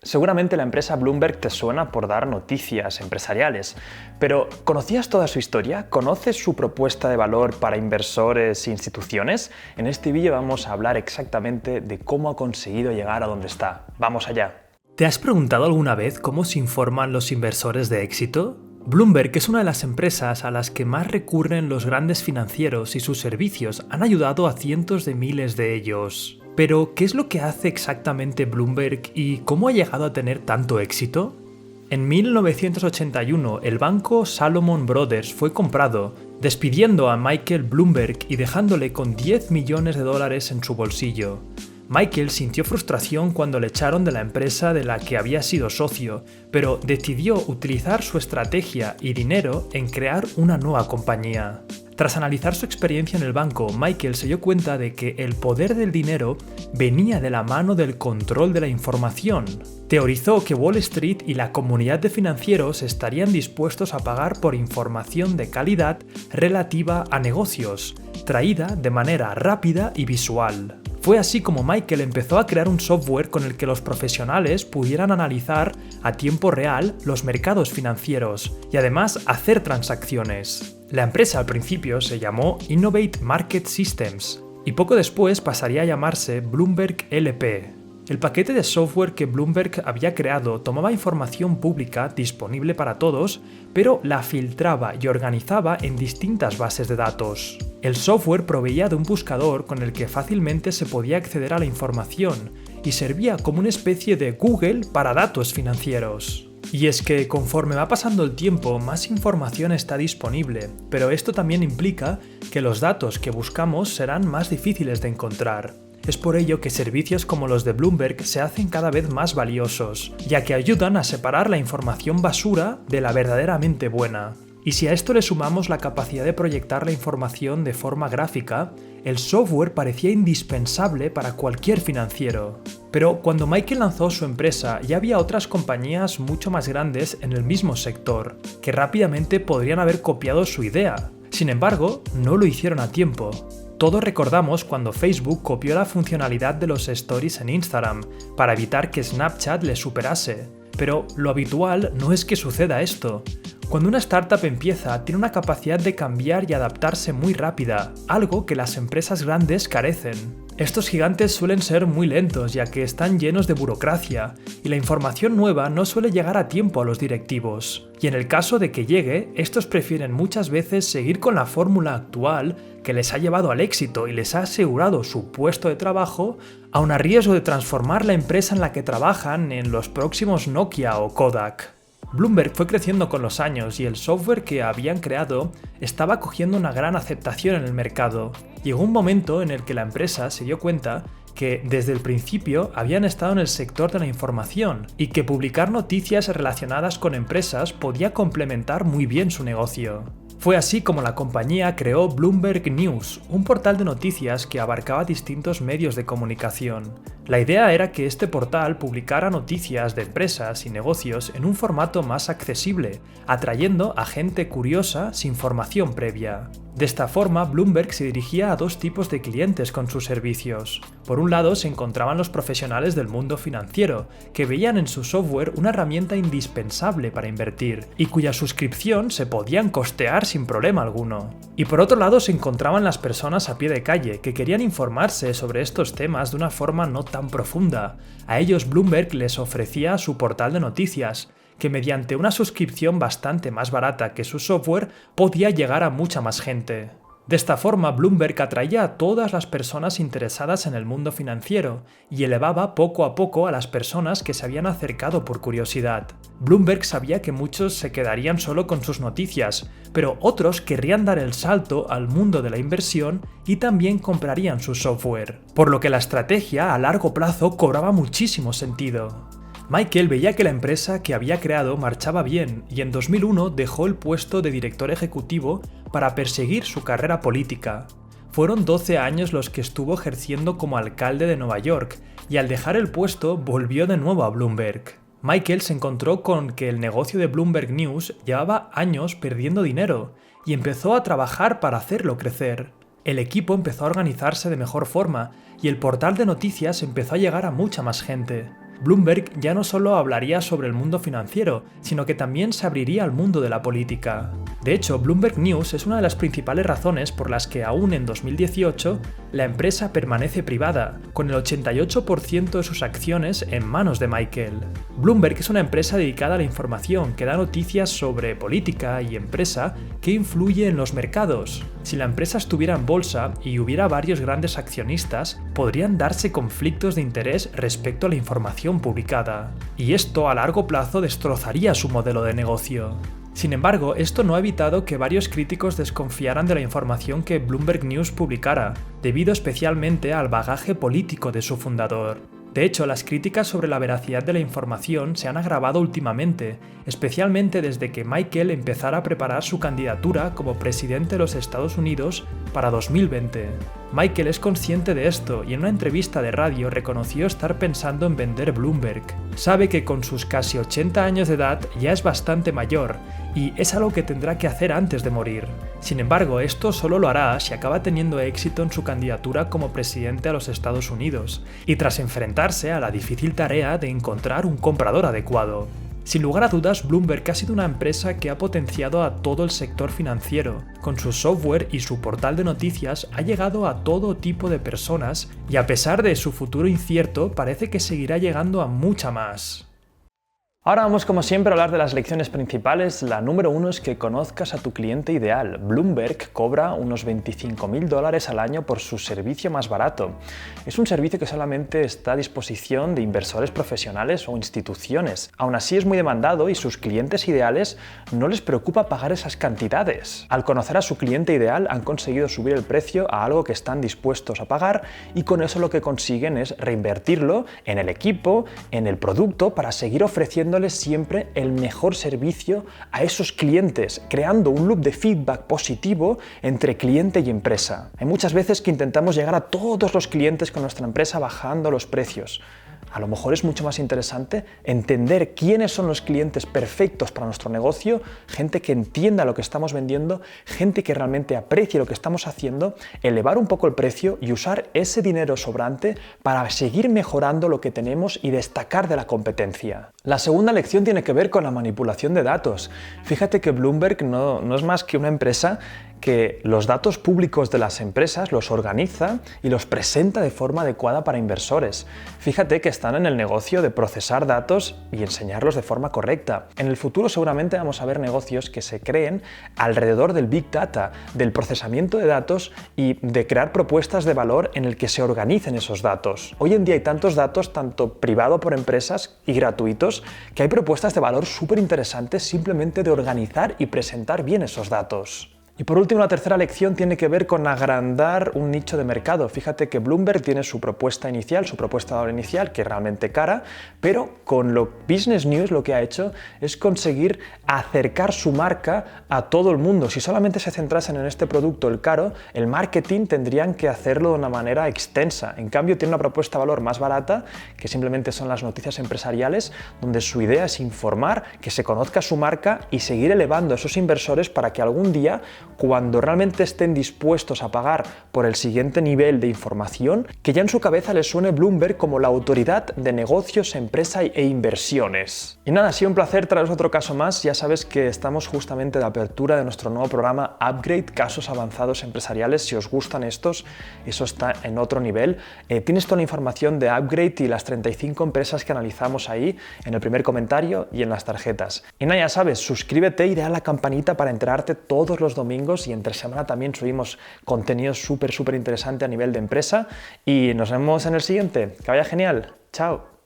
Seguramente la empresa Bloomberg te suena por dar noticias empresariales, pero ¿conocías toda su historia? ¿Conoces su propuesta de valor para inversores e instituciones? En este vídeo vamos a hablar exactamente de cómo ha conseguido llegar a donde está. ¡Vamos allá! ¿Te has preguntado alguna vez cómo se informan los inversores de éxito? Bloomberg es una de las empresas a las que más recurren los grandes financieros y sus servicios han ayudado a cientos de miles de ellos. Pero, ¿qué es lo que hace exactamente Bloomberg y cómo ha llegado a tener tanto éxito? En 1981, el banco Salomon Brothers fue comprado, despidiendo a Michael Bloomberg y dejándole con $10 millones en su bolsillo. Michael sintió frustración cuando le echaron de la empresa de la que había sido socio, pero decidió utilizar su estrategia y dinero en crear una nueva compañía. Tras analizar su experiencia en el banco, Michael se dio cuenta de que el poder del dinero venía de la mano del control de la información. Teorizó que Wall Street y la comunidad de financieros estarían dispuestos a pagar por información de calidad relativa a negocios, traída de manera rápida y visual. Fue así como Michael empezó a crear un software con el que los profesionales pudieran analizar a tiempo real los mercados financieros y además hacer transacciones. La empresa al principio se llamó Innovate Market Systems y poco después pasaría a llamarse Bloomberg LP. El paquete de software que Bloomberg había creado tomaba información pública disponible para todos, pero la filtraba y organizaba en distintas bases de datos. El software proveía de un buscador con el que fácilmente se podía acceder a la información y servía como una especie de Google para datos financieros. Y es que conforme va pasando el tiempo, más información está disponible, pero esto también implica que los datos que buscamos serán más difíciles de encontrar. Es por ello que servicios como los de Bloomberg se hacen cada vez más valiosos, ya que ayudan a separar la información basura de la verdaderamente buena. Y si a esto le sumamos la capacidad de proyectar la información de forma gráfica, el software parecía indispensable para cualquier financiero. Pero cuando Michael lanzó su empresa, ya había otras compañías mucho más grandes en el mismo sector, que rápidamente podrían haber copiado su idea. Sin embargo, no lo hicieron a tiempo. Todos recordamos cuando Facebook copió la funcionalidad de los stories en Instagram para evitar que Snapchat le superase. Pero lo habitual no es que suceda esto. Cuando una startup empieza, tiene una capacidad de cambiar y adaptarse muy rápida, algo que las empresas grandes carecen. Estos gigantes suelen ser muy lentos ya que están llenos de burocracia y la información nueva no suele llegar a tiempo a los directivos. Y en el caso de que llegue, estos prefieren muchas veces seguir con la fórmula actual que les ha llevado al éxito y les ha asegurado su puesto de trabajo, aun a riesgo de transformar la empresa en la que trabajan en los próximos Nokia o Kodak. Bloomberg fue creciendo con los años y el software que habían creado estaba cogiendo una gran aceptación en el mercado. Llegó un momento en el que la empresa se dio cuenta que desde el principio habían estado en el sector de la información y que publicar noticias relacionadas con empresas podía complementar muy bien su negocio. Fue así como la compañía creó Bloomberg News, un portal de noticias que abarcaba distintos medios de comunicación. La idea era que este portal publicara noticias de empresas y negocios en un formato más accesible, atrayendo a gente curiosa sin formación previa. De esta forma, Bloomberg se dirigía a dos tipos de clientes con sus servicios. Por un lado se encontraban los profesionales del mundo financiero, que veían en su software una herramienta indispensable para invertir, y cuya suscripción se podían costear sin problema alguno. Y por otro lado se encontraban las personas a pie de calle, que querían informarse sobre estos temas de una forma no tan profunda. A ellos Bloomberg les ofrecía su portal de noticias, que mediante una suscripción bastante más barata que su software podía llegar a mucha más gente. De esta forma, Bloomberg atraía a todas las personas interesadas en el mundo financiero y elevaba poco a poco a las personas que se habían acercado por curiosidad. Bloomberg sabía que muchos se quedarían solo con sus noticias, pero otros querrían dar el salto al mundo de la inversión y también comprarían su software, por lo que la estrategia a largo plazo cobraba muchísimo sentido. Michael veía que la empresa que había creado marchaba bien y en 2001 dejó el puesto de director ejecutivo para perseguir su carrera política. Fueron 12 años los que estuvo ejerciendo como alcalde de Nueva York y al dejar el puesto volvió de nuevo a Bloomberg. Michael se encontró con que el negocio de Bloomberg News llevaba años perdiendo dinero y empezó a trabajar para hacerlo crecer. El equipo empezó a organizarse de mejor forma y el portal de noticias empezó a llegar a mucha más gente. Bloomberg ya no solo hablaría sobre el mundo financiero, sino que también se abriría al mundo de la política. De hecho, Bloomberg News es una de las principales razones por las que aún en 2018 la empresa permanece privada, con el 88% de sus acciones en manos de Michael. Bloomberg es una empresa dedicada a la información que da noticias sobre política y empresa que influye en los mercados. Si la empresa estuviera en bolsa y hubiera varios grandes accionistas, podrían darse conflictos de interés respecto a la información publicada, y esto a largo plazo destrozaría su modelo de negocio. Sin embargo, esto no ha evitado que varios críticos desconfiaran de la información que Bloomberg News publicara, debido especialmente al bagaje político de su fundador. De hecho, las críticas sobre la veracidad de la información se han agravado últimamente, especialmente desde que Michael empezara a preparar su candidatura como presidente de los Estados Unidos para 2020. Michael es consciente de esto y en una entrevista de radio reconoció estar pensando en vender Bloomberg. Sabe que con sus casi 80 años de edad ya es bastante mayor y es algo que tendrá que hacer antes de morir. Sin embargo, esto solo lo hará si acaba teniendo éxito en su candidatura como presidente a los Estados Unidos y tras enfrentarse a la difícil tarea de encontrar un comprador adecuado. Sin lugar a dudas, Bloomberg ha sido una empresa que ha potenciado a todo el sector financiero. Con su software y su portal de noticias ha llegado a todo tipo de personas y a pesar de su futuro incierto, parece que seguirá llegando a mucha más. Ahora vamos como siempre a hablar de las lecciones principales. La número 1 es que conozcas a tu cliente ideal. Bloomberg cobra unos $25.000 al año por su servicio más barato. Es un servicio que solamente está a disposición de inversores profesionales o instituciones. Aún así es muy demandado y sus clientes ideales no les preocupa pagar esas cantidades. Al conocer a su cliente ideal han conseguido subir el precio a algo que están dispuestos a pagar y con eso lo que consiguen es reinvertirlo en el equipo, en el producto para seguir ofreciendo siempre el mejor servicio a esos clientes, creando un loop de feedback positivo entre cliente y empresa. Hay muchas veces que intentamos llegar a todos los clientes con nuestra empresa bajando los precios. A lo mejor es mucho más interesante entender quiénes son los clientes perfectos para nuestro negocio, gente que entienda lo que estamos vendiendo, gente que realmente aprecie lo que estamos haciendo, elevar un poco el precio y usar ese dinero sobrante para seguir mejorando lo que tenemos y destacar de la competencia. La segunda lección tiene que ver con la manipulación de datos. Fíjate que Bloomberg no es más que una empresa que los datos públicos de las empresas los organiza y los presenta de forma adecuada para inversores. Fíjate que están en el negocio de procesar datos y enseñarlos de forma correcta. En el futuro seguramente vamos a ver negocios que se creen alrededor del Big Data, del procesamiento de datos y de crear propuestas de valor en el que se organicen esos datos. Hoy en día hay tantos datos, tanto privado por empresas y gratuitos, que hay propuestas de valor súper interesantes simplemente de organizar y presentar bien esos datos. Y por último, la tercera lección tiene que ver con agrandar un nicho de mercado. Fíjate que Bloomberg tiene su propuesta inicial, su propuesta de valor inicial, que es realmente cara, pero con lo Business News lo que ha hecho es conseguir acercar su marca a todo el mundo. Si solamente se centrasen en este producto, el caro, el marketing tendrían que hacerlo de una manera extensa. En cambio, tiene una propuesta de valor más barata, que simplemente son las noticias empresariales, donde su idea es informar, que se conozca su marca y seguir elevando a esos inversores para que algún día, cuando realmente estén dispuestos a pagar por el siguiente nivel de información, que ya en su cabeza les suene Bloomberg como la autoridad de negocios, empresa e inversiones. Y nada, ha sido un placer traeros otro caso más. Ya sabes que estamos justamente de apertura de nuestro nuevo programa Upgrade, casos avanzados empresariales. Si os gustan estos, eso está en otro nivel. Tienes toda la información de Upgrade y las 35 empresas que analizamos ahí en el primer comentario y en las tarjetas. Y nada, ya sabes, suscríbete y dale a la campanita para enterarte todos los domingos, y entre semana también subimos contenido súper interesante a nivel de empresa y nos vemos en el siguiente. Que vaya genial. Chao.